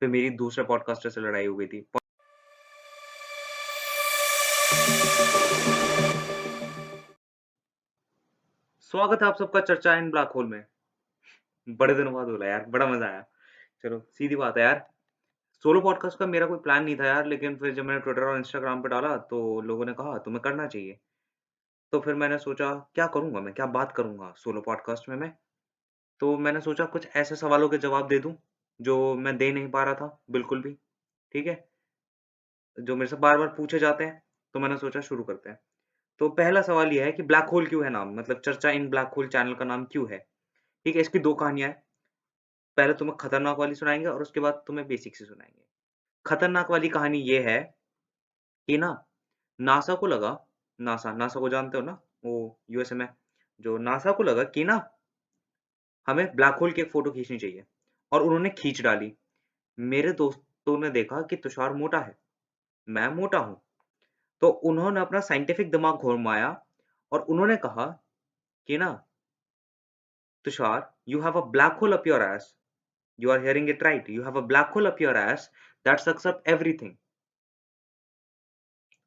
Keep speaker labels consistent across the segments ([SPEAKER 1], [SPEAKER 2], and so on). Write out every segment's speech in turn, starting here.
[SPEAKER 1] फिर मेरी दूसरे पॉडकास्टर से लड़ाई हो गई थी। स्वागत है आप सबका चर्चा इन ब्लैक होल में। बड़े दिनों बाद बोला यार, बड़ा मज़ा आया। चलो सीधी बात है यार, सोलो पॉडकास्ट का मेरा कोई प्लान नहीं था यार, लेकिन फिर जब मैंने ट्विटर और इंस्टाग्राम पे डाला तो लोगों ने कहा तुम्हें करना चाहिए। तो फिर मैंने सोचा क्या करूँगा मैं, क्या बात करूँगा सोलो पॉडकास्ट में मैं? तो मैंने सोचा कुछ ऐसे सवालों के जवाब दे दूँ, जो मैं दे नहीं पा रहा था बिल्कुल भी, ठीक है? जो मेरे से बार-बार पूछे जाते हैं, तो मैंने सोचा शुरू करते हैं। तो पहला सवाल ये है कि ब्लैक होल क्यों है नाम? मतलब चर्चा इन ब्लैक होल चैनल का नाम क्यों है? ठीक है, इसकी 2 कहानियाँ हैं। पहले तुम्हें खतरनाक वाली सुनाएँगे और उसके बाद तुम्हें बेसिक सी सुनाएँगे। खतरनाक वाली कहानी ये है कि ना नासा को लगा नासा को जानते हो ना? वो यूएसए में जो नासा को लगा कि ना हमें ब्लैक होल की एक फ़ोटो खींचनी चाहिए और उन्होंने खींच डाली। मेरे दोस्तों ने देखा कि तुषार मोटा है, मैं मोटा हूँ, तो उन्होंने अपना साइंटिफिक दिमाग घुमाया और उन्होंने कहा कि ना Tushar, you have a black hole up your ass. You are hearing it right. You have a black hole up your ass that sucks up everything.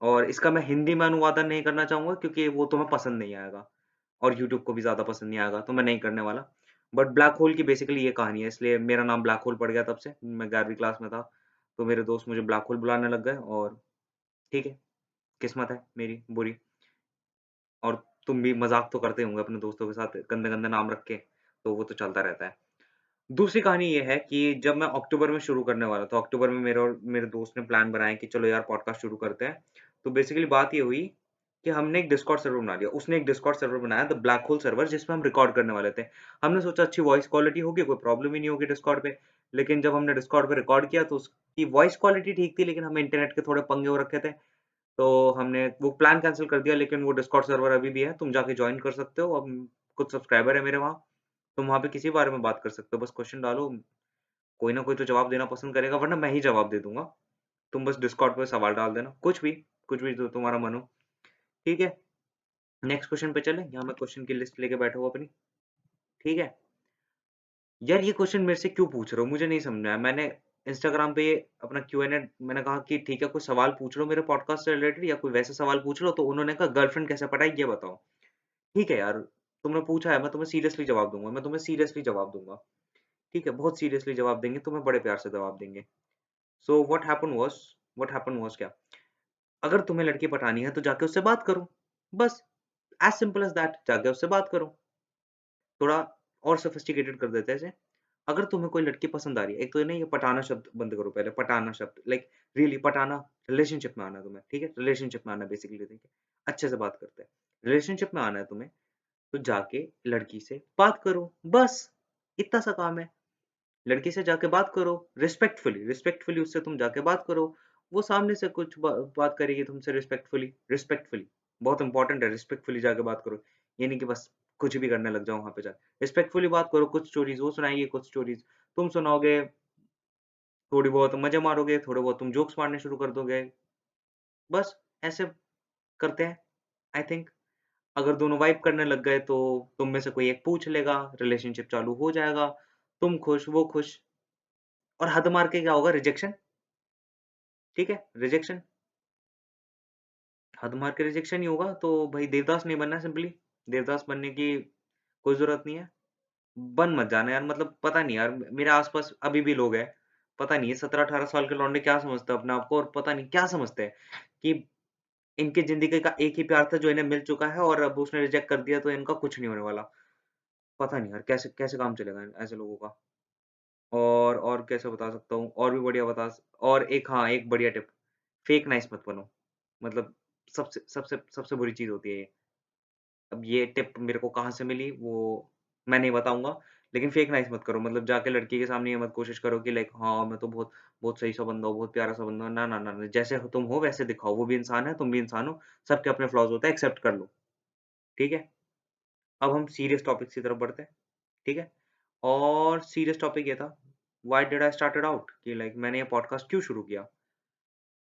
[SPEAKER 1] और इसका मैं हिंदी में अनुवादन नहीं करना चाहूँगा क्योंकि वो तुम्हें पसंद नहीं आएगा और यूट्यूब को भी ज़्यादा पसंद नहीं आएगा, तो मैं नहीं करने वाला। बट ब्लैक होल की बेसिकली ये कहानी है, इसलिए मेरा नाम ब्लैक होल पड़ गया तब से। मैं 11वीं क्लास में था, तो मेरे दोस्त मुझे ब्लैक होल बुलाने लग गए और ठीक है, किस्मत है मेरी बुरी। और तुम भी मज़ाक तो करते होंगे अपने दोस्तों के साथ गंदे-गंदे नाम रख के, तो वो तो चलता रहता है। दूसरी कहानी ये है कि जब मैं अक्टूबर में शुरू करने वाला था, अक्टूबर में मेरा और मेरे दोस्त ने प्लान बनाया कि चलो यार पॉडकास्ट शुरू करते हैं। तो बेसिकली बात ये हुई कि हमने एक डिस्कॉर्ड सर्वर बना लिया। उसने एक डिस्कॉर्ड सर्वर बनाया द ब्लैक होल सर्वर जिसमें हम रिकॉर्ड करने वाले थे। हमने सोचा अच्छी वॉइस क्वालिटी होगी, कोई प्रॉब्लम ही नहीं होगी डिस्कॉर्ड पे। लेकिन जब हमने डिस्कॉर्ड पे रिकॉर्ड किया तो उसकी वॉइस क्वालिटी ठीक थी लेकिन हमें इंटरनेट के थोड़े पंगे हो रखे थे। तो हमने वो प्लान कैंसल कर दिया लेकिन वो डिस्कॉर्ड सर्वर अभी भी है, तुम जाके जॉइन कर सकते हो। अब कुछ सब्सक्राइबर है मेरे वहाँ, तुम वहाँ पे किसी बारे में बात कर सकते हो, बस क्वेश्चन डालो, कोई ना कोई तो जवाब देना पसंद करेगा वरना मैं ही जवाब दे दूँगा। तुम बस डिस्कॉर्ड पे सवाल डाल देना, कुछ भी जो तुम्हारा मन हो, ठीक है? नेक्स्ट क्वेश्चन पे चलें? यहाँ मैं क्वेश्चन की लिस्ट लेके बैठा हूँ अपनी, ठीक है? यार ये क्वेश्चन मेरे से क्यों पूछ रहे हो? मुझे नहीं समझ में आया। मैंने इंस्टाग्राम पे अपना क्यू&ए मैंने कहा कि ठीक है कोई सवाल पूछ लो मेरे पॉडकास्ट से रिलेटेड या कोई वैसा सवाल पूछ लो, तो उन्होंने कहा गर्लफ्रेंड कैसे पटाई ये बताओ। ठीक है यार, तुमने पूछा है मैं तुम्हें सीरियसली जवाब दूँगा, मैं तुम्हें सीरियसली जवाब दूँगा। ठीक है, बहुत सीरियसली जवाब देंगे, तुम्हें बड़े प्यार से जवाब देंगे। सो व्हाट हैपेंड वाज़ क्या, अगर तुम्हें लड़की पटानी है तो जाके उससे बात करो। बस एज़ सिंपल एज़ दैट, जाके उससे बात करो। थोड़ा और सोफिस्टिकेटेड कर देते हैं इसे। अगर तुम्हें कोई लड़की पसंद आ रही है, एक तो ये पटाना शब्द बंद करो पहले, पटाना शब्द लाइक रियली पटाना, रिलेशनशिप में आना है तुम्हें, ठीक है? रिलेशनशिप में आना है बेसिकली, ठीक है? अच्छे से बात करते हैं। रिलेशनशिप में आना है तुम्हें, तो जाके लड़की से बात करो, बस इतना सा काम है। लड़की से जाके बात करो, रिस्पेक्टफुली उससे तुम जाके बात करो। वो सामने से कुछ बात करेगी तुमसे रिस्पेक्टफुली बहुत इंपॉर्टेंट है, रिस्पेक्टफुली जाके बात करो। ये नहीं कि बस कुछ भी करने लग जाओ वहाँ पे जाके। रिस्पेक्टफुली बात करो, कुछ स्टोरीज़ वो सुनाएगी, कुछ स्टोरीज़ तुम सुनाओगे, थोड़ी बहुत मज़े मारोगे, थोड़े बहुत तुम जोक्स मारने शुरू कर दोगे। बस ऐसे करते हैं आई थिंक। अगर दोनों वाइब करने लग गए तो तुम में से कोई एक पूछ लेगा, रिलेशनशिप चालू हो जाएगा, तुम खुश, वो खुश और हद मार के क्या होगा रिजेक्शन, ठीक है? रिजेक्शन, हद मार के रिजेक्शन ही होगा तो भाई देवदास नहीं बनना है सिंपली। देवदास बनने की कोई ज़रूरत नहीं है। बन मत जाना यार, मतलब पता नहीं यार मेरे आस-पास अभी भी लोग हैं, पता नहीं है 17-18 साल के लौंडे क्या समझते हैं अपने आप को और पता नहीं क्या समझते हैं कि इनकी ज़िंदगी का एक ही प्यार था जो इन्हें मिल चुका है और अब उसने रिजेक्ट कर दिया तो इनका कुछ नहीं होने वाला। पता नहीं यार कैसे कैसे काम चलेगा ऐसे लोगों का। और कैसे बता सकता हूँ और भी बढ़िया और एक हाँ, एक बढ़िया टिप, फेक नाइस मत बनो। मतलब सबसे सबसे सबसे बुरी चीज़ होती है ये। अब ये टिप मेरे को कहाँ से मिली वो मैं नहीं बताऊँगा, लेकिन फेक नाइस मत करो। मतलब जाके लड़की के सामने ये मत कोशिश करो कि लाइक हाँ, मैं तो बहुत बहुत सही सा बंदा हूँ, बहुत प्यारा सा बंदा हूँ। ना, ना, ना, ना, जैसे हो तुम हो वैसे दिखाओ। वो भी इंसान है, तुम भी इंसान हो, सबके अपने फ्लॉज़ होते हैं, एक्सेप्ट कर लो। ठीक है? अब हम सीरियस टॉपिक्स की तरफ बढ़ते हैं। ठीक है? और सीरियस टॉपिक ये था, why did I started out कि लाइक मैंने ये पॉडकास्ट क्यों शुरू किया?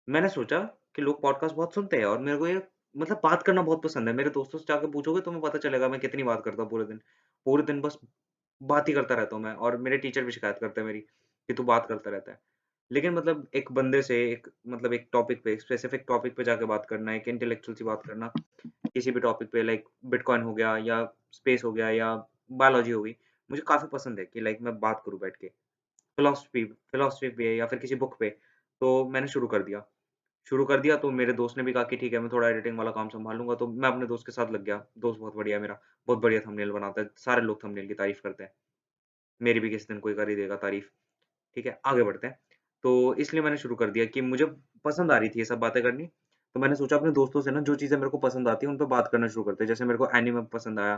[SPEAKER 1] मैंने सोचा कि लोग पॉडकास्ट बहुत सुनते हैं और मेरे को ये मतलब बात करना बहुत पसंद है। मेरे दोस्तों से जाके पूछोगे तुम्हें पता चलेगा मैं कितनी बात करता हूँ पूरे दिन। पूरे दिन बस बात ही करता रहता हूँ मैं और मेरे टीचर भी शिकायत करते हैं मेरी कि तू बात करता रहता है। लेकिन मतलब एक बंदे से एक मतलब एक टॉपिक पे, एक स्पेसिफिक टॉपिक पे जाके बात करना, एक इंटेलेक्चुअल सी बात करना, किसी भी टॉपिक पे लाइक बिटकॉइन हो गया या स्पेस हो गया या बायोलॉजी हो गई, मुझे काफ़ी पसंद है कि लाइक मैं बात करूँ बैठ के। फिलॉसफी फिलॉसफी पे या फिर किसी बुक पे, तो मैंने शुरू कर दिया तो मेरे दोस्त ने भी कहा कि ठीक है, मैं थोड़ा एडिटिंग वाला काम सँभाल लूँगा, तो मैं अपने दोस्त के साथ लग गया। दोस्त बहुत बढ़िया है मेरा, बहुत बढ़िया थंबनेल बनाता है, सारे लोग थंबनेल की तारीफ़ करते हैं। मेरी भी किसी दिन कोई कर ही देगा तारीफ़, ठीक है? आगे बढ़ते हैं। तो इसलिए मैंने शुरू कर दिया कि मुझे पसंद आ रही थी ये सब बातें करनी, तो मैंने सोचा अपने दोस्तों से ना जो चीज़ें मेरे को पसंद आती हैं, उन पे बात करना शुरू करते हैं। जैसे मेरे को एनिमे पसंद आया,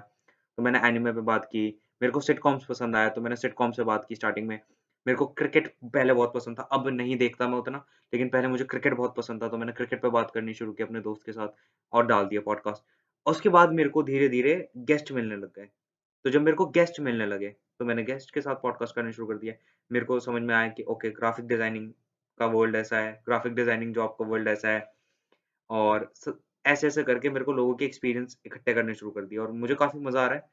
[SPEAKER 1] तो मैंने एनिमे पे बात की। मेरे को सिटकॉम्स पसंद आया, तो मैंने सिटकॉम से बात की स्टार्टिंग में। मेरे को क्रिकेट पहले बहुत पसंद था, अब नहीं देखता मैं उतना, लेकिन पहले मुझे क्रिकेट बहुत पसंद था, तो मैंने क्रिकेट पे बात करनी शुरू की अपने दोस्त के साथ और डाल दिया पॉडकास्ट। और उसके बाद मेरे को धीरे-धीरे गेस्ट मिलने लग गए। तो जब मेरे को गेस्ट मिलने लगे, तो मैंने गेस्ट के साथ पॉडकास्ट करने शुरू कर दिया। मेरे को समझ में आया कि ओके, ग्राफिक डिज़ाइनिंग का वर्ल्ड ऐसा है, ग्राफिक डिज़ाइनिंग जॉब का वर्ल्ड ऐसा है और ऐसे-ऐसे करके मेरे को लोगों के एक्सपीरियंस इकट्ठे करने शुरू कर दिए और मुझे काफ़ी मज़ा आ रहा है।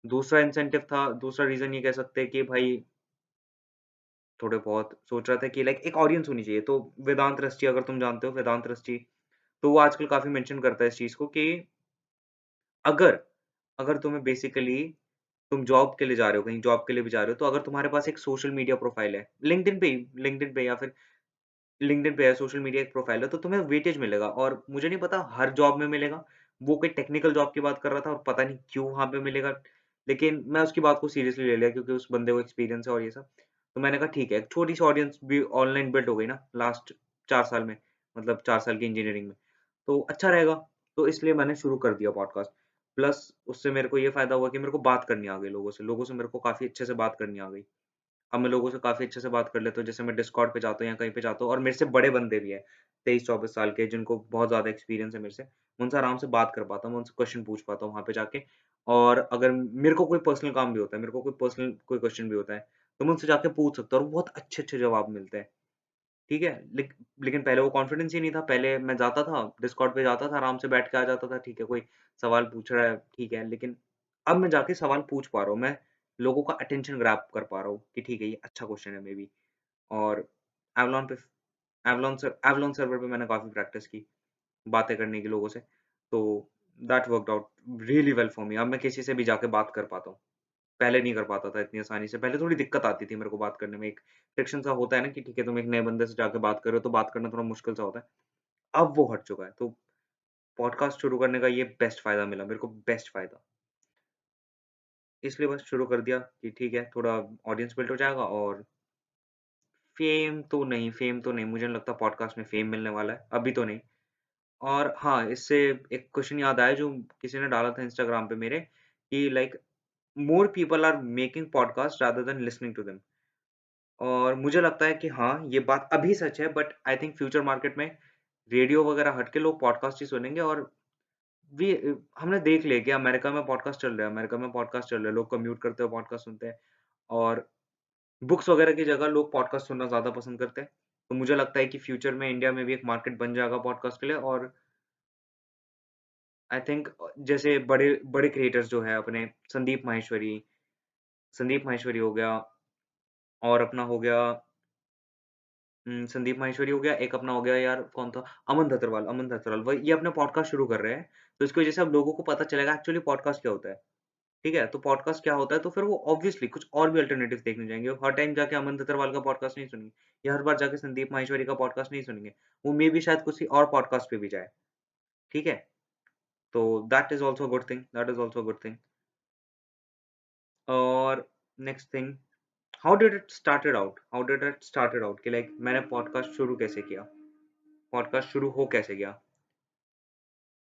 [SPEAKER 1] दूसरा इंसेंटिव था, दूसरा रीज़न ये कह सकते हैं कि भाई थोड़े बहुत सोच रहा था कि लाइक एक ऑडियंस होनी चाहिए। तो वेदांत रस्ची, अगर तुम जानते हो वेदांत रस्ची, तो वो आजकल काफ़ी मेंशन करता है इस चीज़ को कि अगर अगर तुम्हें बेसिकली तुम जॉब के लिए जा रहे हो, कहीं जॉब के लिए भी जा रहे हो, तो अगर तुम्हारे पास एक सोशल मीडिया प्रोफ़ाइल है, लिंक्डइन पे या फिर लिंक्डइन पे है, सोशल मीडिया एक प्रोफ़ाइल है, तो तुम्हें वेटेज मिलेगा और मुझे नहीं पता हर जॉब में मिलेगा। वो कोई टेक्निकल जॉब की बात कर रहा था और पता नहीं क्यों वहाँ पे मिलेगा। लेकिन मैं उसकी बात को सीरियसली ले लिया क्योंकि उस बंदे को एक्सपीरियंस है और ये सब। तो मैंने कहा ठीक है, एक छोटी-सी ऑडियंस भी ऑनलाइन बिल्ड हो गई ना लास्ट 4 साल में, मतलब 4 साल की इंजीनियरिंग में, तो अच्छा रहेगा। तो इसलिए मैंने शुरू कर दिया पॉडकास्ट। प्लस उससे मेरे को ये फ़ायदा हुआ कि मेरे को बात करनी आ गई लोगों से मेरे को काफ़ी अच्छे से बात करनी आ गई। अब मैं लोगों से काफ़ी अच्छे से बात कर लेता हूँ, जैसे मैं डिस्कॉर्ड पे जाता हूँ या कहीं पे जाता हूँ और मेरे से बड़े बंदे भी हैं, 23-24 साल के जिनको बहुत ज़्यादा एक्सपीरियंस है मेरे से, मैं उनसे आराम से बात कर पाता हूँ, मैं उनसे क्वेश्चन पूछ पाता हूँ वहाँ पे जाके। और अगर मेरे को कोई पर्सनल काम भी होता है, मेरे को कोई पर्सनल कोई क्वेश्चन भी होता है, तो मैं उनसे जाके पूछ सकता हूँ और बहुत अच्छे-अच्छे जवाब मिलते हैं, ठीक है? लेकिन पहले वो कॉन्फिडेंस ही नहीं था, पहले मैं जाता था, डिस्कॉर्ड पे जाता था, आराम से बैठ के आ जाता था, ठीक है, कोई सवाल पूछ रहा है, ठीक है, लेकिन अब मैं जाके सवाल पूछ पा रहा हूँ, मैं लोगों का अटेंशन ग्रैब कर पा रहा हूँ कि ठीक है, ये अच्छा क्वेश्चन है मेबी। और एवलॉन पे एवलॉन सर्वर पे मैंने काफ़ी प्रैक्टिस की, बातें करने की लोगों से, तो that worked out really well for me. अब मैं किसी से भी जाके बात कर पाता हूँ। पहले नहीं कर पाता था इतनी आसानी से, पहले थोड़ी दिक्कत आती थी मेरे को बात करने में, एक फ्रिक्शन सा होता है ना कि ठीक है, तुम एक नए बंदे से जाके बात कर रहे हो, तो बात करना थोड़ा मुश्किल सा होता है। अब वो हट चुका है, तो पॉडकास्ट शुरू करने का ये बेस्ट फ़ायदा मिला मेरे को, बेस्ट फ़ायदा। इसलिए बस शुरू कर दिया कि ठीक है, थोड़ा ऑडियंस बिल्ड हो जाएगा और फेम तो नहीं, मुझे नहीं लगता पॉडकास्ट में फेम मिलने वाला है, अभी तो नहीं। और हाँ, इससे एक क्वेश्चन याद आया जो किसी ने डाला था इंस्टाग्राम पे मेरे कि like more people are making podcast rather than listening to them. और मुझे लगता है कि हाँ, ये बात अभी सच है but I think future market में रेडियो वगैरह हट के लोग पॉडकास्ट ही सुनेंगे और हमने देख लिया कि अमेरिका में पॉडकास्ट चल रहा है, अमेरिका में पॉडकास्ट चल रहा है, लोग कम्यूट करते हुए पॉडकास्ट सुनते हैं और बुक्स वगैरह की जगह लोग पॉडकास्ट सुनना ज़्यादा पसंद करते हैं। तो मुझे लगता है कि फ्यूचर में इंडिया में भी एक मार्केट बन जाएगा पॉडकास्ट के लिए और आई थिंक जैसे बड़े बड़े क्रिएटर्स जो है अपने संदीप माहेश्वरी हो गया और अपना हो गया संदीप माहेश्वरी हो गया, एक अपना हो गया यार कौन था? अमन दत्तरवाल वही ये अपना पॉडकास्ट शुरू कर रहे हैं। तो इसकी वजह से अब लोगों को पता चलेगा एक्चुअली पॉडकास्ट क्या होता है, ठीक है? तो पॉडकास्ट क्या होता है तो फिर वो ऑब्वियसली कुछ और भी अल्टरनेटिव्स देखने जाएँगे। वो हर टाइम जाके अमन दत्तरवाल का पॉडकास्ट नहीं सुनेंगे या हर बार जाके संदीप माहेश्वरी का पॉडकास्ट नहीं सुनेंगे। वो मेबी शायद किसी और पॉडकास्ट पे भी जाए, ठीक है? तो that is also a good thing that is also a good thing. और next thing how did it started out कि लाइक मैंने पॉडकास्ट शुरू कैसे किया? पॉडकास्ट शुरू हो कैसे गया?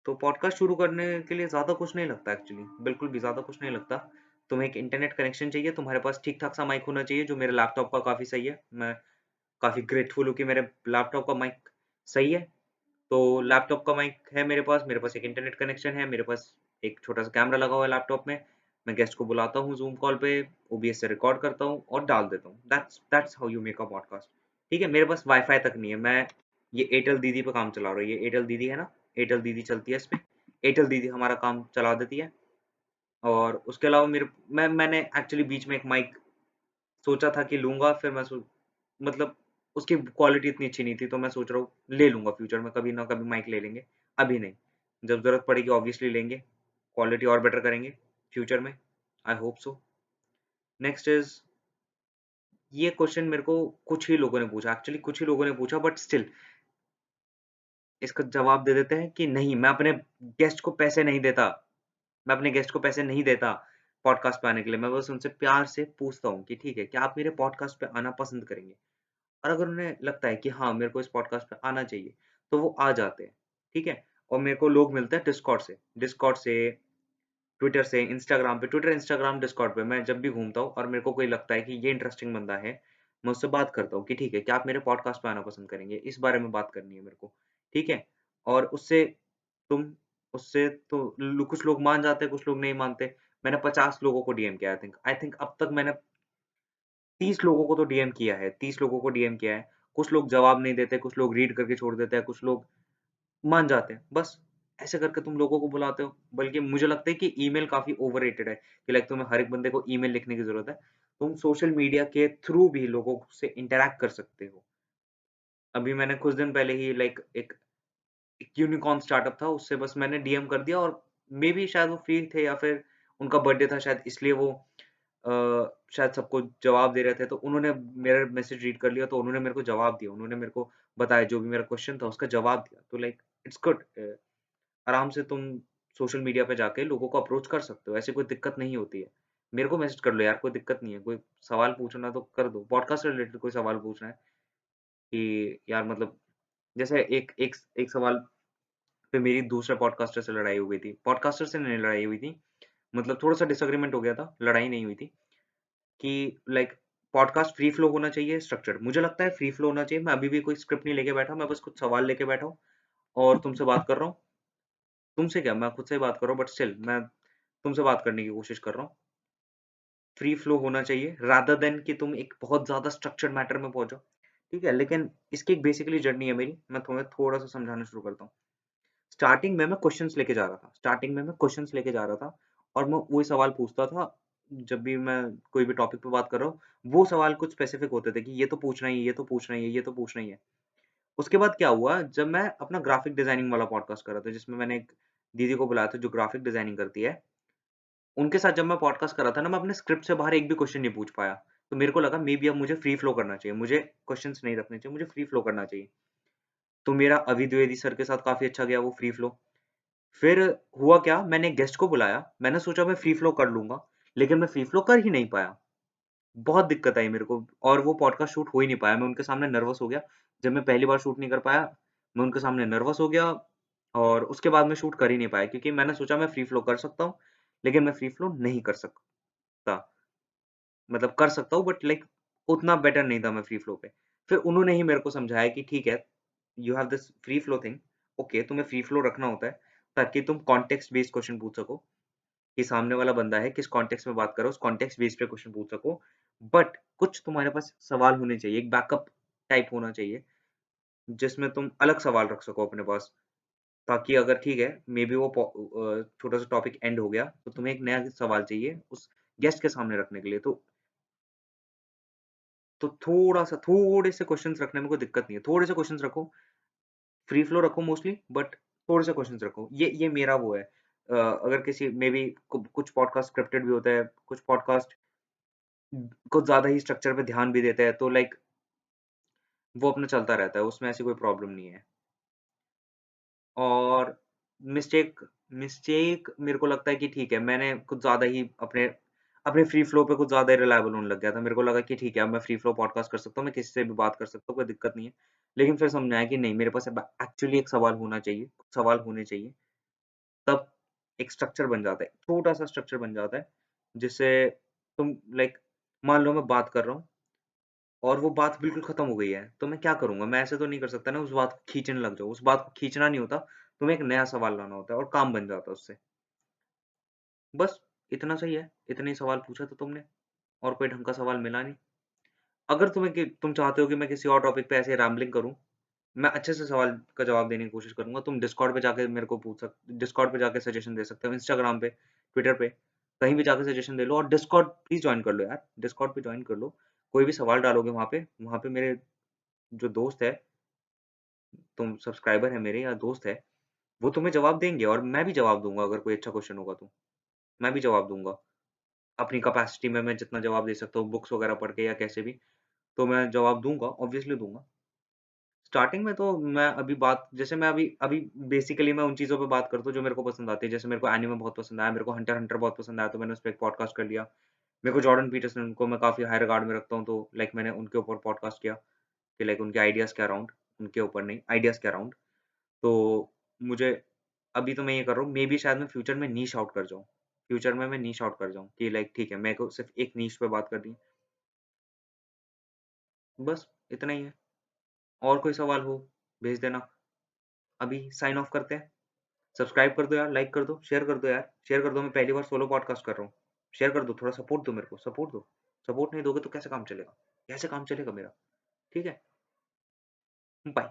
[SPEAKER 1] तो पॉडकास्ट शुरू करने के लिए ज़्यादा कुछ नहीं लगता एक्चुअली, बिल्कुल भी ज़्यादा कुछ नहीं लगता। तुम्हें एक इंटरनेट कनेक्शन चाहिए, तुम्हारे पास ठीक-ठाक सा माइक होना चाहिए, जो मेरे लैपटॉप का काफ़ी सही है। मैं काफ़ी ग्रेटफुल हूँ कि मेरे लैपटॉप का माइक सही है। तो लैपटॉप का माइक है मेरे पास एक इंटरनेट कनेक्शन है, मेरे पास एक छोटा-सा कैमरा लगा हुआ है लैपटॉप में। मैं गेस्ट को बुलाता हूँ ज़ूम कॉल पे, ओबीएस से रिकॉर्ड करता हूँ और डाल देता हूँ। That's how you make a podcast. ठीक है? मेरे पास वाई-फाई तक नहीं है। मैं ये एयरटेल दीदी पे काम चला रहा हूँ। ये एयरटेल दीदी है ना, एयरटेल दीदी चलती है इसपे। एयरटेल दीदी हमारा काम चला देती है और उसके अलावा मैंने एक्चुअली बीच में एक माइक सोचा था कि लूँगा, फिर मैं मतलब उसकी क्वालिटी इतनी अच्छी नहीं थी, तो मैं सोच रहा हूँ ले लूँगा फ्यूचर में, कभी ना कभी माइक ले लेंगे, अभी नहीं। जब ज़रूरत पड़ेगी ऑब्वियसली लेंगे, क्वालिटी और बेटर करेंगे फ्यूचर में, I hope so. Next is ये क्वेश्चन मेरे को कुछ ही लोगों ने पूछा, एक्चुअली कुछ ही लोगों ने पूछा बट स्टिल इसका जवाब दे देते हैं कि नहीं, मैं अपने गेस्ट को पैसे नहीं देता। मैं अपने गेस्ट को पैसे नहीं देता पॉडकास्ट पे आने के लिए। मैं बस उनसे प्यार से पूछता हूँ कि ठीक है, क्या आप मेरे पॉडकास्ट पे आना पसंद करेंगे? और अगर उन्हें लगता है कि हाँ, मेरे को इस पॉडकास्ट पे आना चाहिए, तो वो आ जाते हैं, ठीक है? और मेरे को लोग मिलते हैं डिस्कॉर्ड से, ट्विटर से, इंस्टाग्राम पे, ट्विटर, इंस्टाग्राम, डिस्कॉर्ड पे मैं जब भी घूमता हूँ और मेरे को कोई लगता है कि ये इंटरेस्टिंग बंदा है, मैं उससे बात करता हूँ कि ठीक है, क्या आप मेरे पॉडकास्ट पे आना पसंद करेंगे? इस बारे में बात करनी है मेरे को, ठीक है? और तुम उससे तो कुछ लोग मान जाते हैं, कुछ लोग नहीं मानते। मैंने 50 लोगों को डीएम किया आई थिंक अब तक मैंने 30 लोगों को तो डीएम किया है, 30 लोगों को डीएम किया है। कुछ लोग जवाब नहीं देते, कुछ लोग रीड करके छोड़ देते हैं, कुछ लोग मान जाते हैं। बस ऐसे करके तुम लोगों को बुलाते हो। बल्कि मुझे लगता है कि ईमेल काफ़ी ओवररेटेड है कि लाइक तुम्हें हर एक बंदे को ईमेल लिखने की ज़रूरत है। तुम सोशल मीडिया के थ्रू भी लोगों से इंटरैक्ट कर सकते हो। अभी मैंने कुछ दिन पहले ही लाइक एक यूनिकॉर्न स्टार्टअप था, उससे बस मैंने डीएम कर दिया और मेबी शायद वो फ्री थे या फिर उनका बर्थडे था शायद इसलिए वो शायद सबको जवाब दे रहे थे, तो उन्होंने मेरा मैसेज रीड कर लिया, तो उन्होंने मेरे को जवाब दिया। उन्होंने मेरे को बताया जो भी मेरा क्वेश्चन था उसका जवाब दिया। तो लाइक इट्स गुड आराम से तुम सोशल मीडिया पे जाके लोगों को अप्रोच कर सकते हो, ऐसी कोई दिक्कत नहीं होती है। मेरे को मैसेज कर लो यार, कोई दिक्कत नहीं है, कोई सवाल पूछना है तो कर दो। पॉडकास्ट से रिलेटेड कोई सवाल पूछना है कि यार मतलब जैसे एक एक एक सवाल पे मेरी दूसरे पॉडकास्टर से लड़ाई हो गई थी। पॉडकास्टर से नहीं लड़ाई हुई थी, मतलब थोड़ा-सा डिसएग्रीमेंट हो गया था, लड़ाई नहीं हुई थी कि लाइक पॉडकास्ट फ्री फ्लो होना चाहिए, स्ट्रक्चर्ड। मुझे लगता है फ्री फ्लो होना चाहिए, मैं अभी भी कोई स्क्रिप्ट नहीं लेके बैठा, मैं बस कुछ सवाल लेके बैठा हूँ और तुमसे बात कर रहा हूँ। तुमसे क्या, मैं खुद से ही बात कर रहा हूँ बट स्टिल मैं तुमसे बात करने की कोशिश कर रहा हूँ। फ्री फ्लो होना चाहिए रादर देन कि तुम एक बहुत ज़्यादा स्ट्रक्चर्ड मैटर में पहुँचो, ठीक है? लेकिन इसकी एक बेसिकली जर्नी है मेरी, मैं तुम्हें थोड़ा-सा समझाना शुरू करता हूँ। स्टार्टिंग में मैं क्वेश्चन्स लेके जा रहा था स्टार्टिंग में मैं क्वेश्चन्स लेके जा रहा था और मैं वही सवाल पूछता था, जब भी मैं कोई भी टॉपिक पे बात कर रहा हूँ, वो सवाल कुछ स्पेसिफिक होते थे कि ये तो पूछना ही है, ये तो पूछना ही है, ये तो पूछना ही है। उसके बाद क्या हुआ, जब मैं अपना ग्राफिक डिज़ाइनिंग वाला पॉडकास्ट कर रहा था, जिसमें मैंने एक दीदी को बुलाया था जो ग्राफिक डिज़ाइनिंग करती है। उनके साथ जब मैं पॉडकास्ट कर रहा था ना, मैं अपने स्क्रिप्ट से बाहर एक भी क्वेश्चन नहीं पूछ पाया। तो मेरे को लगा मेबी अब मुझे फ्री फ्लो करना चाहिए, मुझे क्वेश्चन्स नहीं रखने चाहिए, मुझे फ्री फ्लो करना चाहिए। तो मेरा अभि द्विवेदी सर के साथ काफ़ी अच्छा गया वो फ्री फ्लो। फिर हुआ क्या, मैंने एक गेस्ट को बुलाया, मैंने सोचा मैं फ्री फ्लो कर लूँगा, लेकिन मैं फ्री फ्लो कर ही नहीं पाया। बहुत दिक्कत आई मेरे को और वो पॉडकास्ट शूट हो ही नहीं पाया, मैं उनके सामने नर्वस हो गया। जब मैं पहली बार शूट नहीं कर पाया, मैं उनके सामने नर्वस हो गया और उसके बाद मैं शूट कर ही नहीं पाया क्योंकि मैंने सोचा मैं फ्री फ्लो कर सकता हूँ, लेकिन मैं फ्री फ्लो नहीं कर सकता। मतलब कर सकता हूँ बट लाइक उतना बेटर नहीं था मैं फ्री फ्लो पे। फिर उन्होंने ही मेरे को समझाया कि ठीक है, you have this free flow thing, okay तुम्हें फ्री फ्लो रखना होता है ताकि तुम कॉन्टेक्स्ट बेस्ड क्वेश्चन पूछ सको, कि सामने वाला बंदा है किस कॉन्टेक्स्ट में बात कर रहा है उस कॉन्टेक्स्ट बेस्ड पे क्वेश्चन पूछ सको। बट कुछ तुम्हारे पास सवाल होने चाहिए, एक बैकअप टाइप होना चाहिए, जिसमें तुम अलग सवाल रख सको अपने पास। ताकि अगर ठीक है, मेबी वो छोटा-सा टॉपिक एंड हो गया, तो तुम्हें एक नया सवाल चाहिए उस गेस्ट के सामने रखने के लिए। तो थोड़ा-सा थोड़े से क्वेश्चन्स रखने में कोई दिक्कत नहीं है। थोड़े से क्वेश्चन्स रखो, फ्री फ्लो रखो मोस्टली बट थोड़े से क्वेश्चन्स रखो। ये मेरा वो है। अगर किसी मेबी कुछ पॉडकास्ट स्क्रिप्टेड भी होता है, कुछ पॉडकास्ट कुछ ज़्यादा ही स्ट्रक्चर पे ध्यान भी देते हैं, तो लाइक वो अपना चलता रहता है, उसमें ऐसी कोई प्रॉब्लम नहीं है। और मिस्टेक मिस्टेक मेरे को लगता है कि ठीक है, मैंने कुछ ज़्यादा ही अपने अपने फ्री फ्लो पे कुछ ज़्यादा ही रिलायबल होने लग गया था। मेरे को लगा कि ठीक है, अब मैं फ्री फ्लो पॉडकास्ट कर सकता हूँ, मैं किसी से भी बात कर सकता हूँ, कोई दिक्कत नहीं है। लेकिन फिर समझ में आया कि नहीं, मेरे पास अब एक्चुअली एक सवाल होना चाहिए, कुछ सवाल होने चाहिए, तब एक स्ट्रक्चर बन जाता है, छोटा-सा स्ट्रक्चर बन जाता है, जिससे तुम लाइक मान लो मैं बात कर रहा हूँ और वो बात बिल्कुल खत्म हो गई है, तो मैं क्या करूँगा? मैं ऐसे तो नहीं कर सकता ना उस बात को खींचने लग जाऊँ, उस बात को खींचना नहीं होता, तुम्हें एक नया सवाल लाना होता है और काम बन जाता है उससे। बस इतना सही है, इतने ही सवाल पूछा था तुमने और कोई ढंग का सवाल मिला नहीं। अगर तुम चाहते हो कि मैं किसी और टॉपिक पे ऐसे रैम्बलिंग करूँ, मैं अच्छे से सवाल का जवाब देने की कोशिश करूँगा। तुम डिस्कॉर्ड पे जाके मेरे को डिस्कॉर्ड पे जाके सजेशन दे सकते हो, इंस्टाग्राम पे, ट्विटर पे, कहीं भी जाके सजेशन दे लो और डिस्कॉर्ड प्लीज़ जॉइन कर लो यार, डिस्कॉर्ड पे जॉइन कर लो। कोई भी सवाल डालोगे वहाँ पे मेरे जो दोस्त है, तुम सब्सक्राइबर है मेरे या दोस्त है, वो तुम्हें जवाब देंगे और मैं भी जवाब दूँगा अगर कोई अच्छा क्वेश्चन होगा तो। मैं भी जवाब दूँगा। अपनी कैपेसिटी में मैं जितना जवाब दे सकता हूँ बुक्स वगैरह पढ़ के या कैसे भी, तो मैं जवाब दूँगा, ऑब्वियसली दूँगा। स्टार्टिंग में तो मैं अभी बात जैसे मैं अभी अभी बेसिकली मैं उन चीज़ों पे बात करता हूँ जो मेरे को पसंद आती है। जैसे मेरे को एनिमे बहुत पसंद आया, मेरे को हंटर x हंटर बहुत पसंद आया तो मैंने उसपे एक पॉडकास्ट कर लिया। मेरे को जॉर्डन पीटरसन को मैं काफ़ी हाई रिगार्ड में रखता हूँ तो लाइक मैंने उनके ऊपर पॉडकास्ट किया कि लाइक उनके आइडियाज़ के अराउंड उनके ऊपर नहीं, आइडियाज़ के अराउंड। तो मुझे अभी तो मैं ये कर रहा हूँ, मेबी शायद मैं फ्यूचर में नीश आउट कर जाऊँ। फ्यूचर में मैं नीश आउट कर जाऊँ कि लाइक ठीक है, मेरे को सिर्फ़ एक नीश पे बात करनी है। बस इतना ही है। और कोई सवाल हो, भेज देना। अभी साइन ऑफ करते हैं। सब्सक्राइब कर दो यार, लाइक कर दो, शेयर कर दो यार। शेयर कर दो, मैं पहली बार सोलो पॉडकास्ट कर रहा हूँ। शेयर कर दो, थोड़ा सपोर्ट दो मेरे को, सपोर्ट दो। सपोर्ट नहीं दोगे तो कैसे काम चलेगा? कैसे काम चलेगा मेरा? ठीक है? बाय।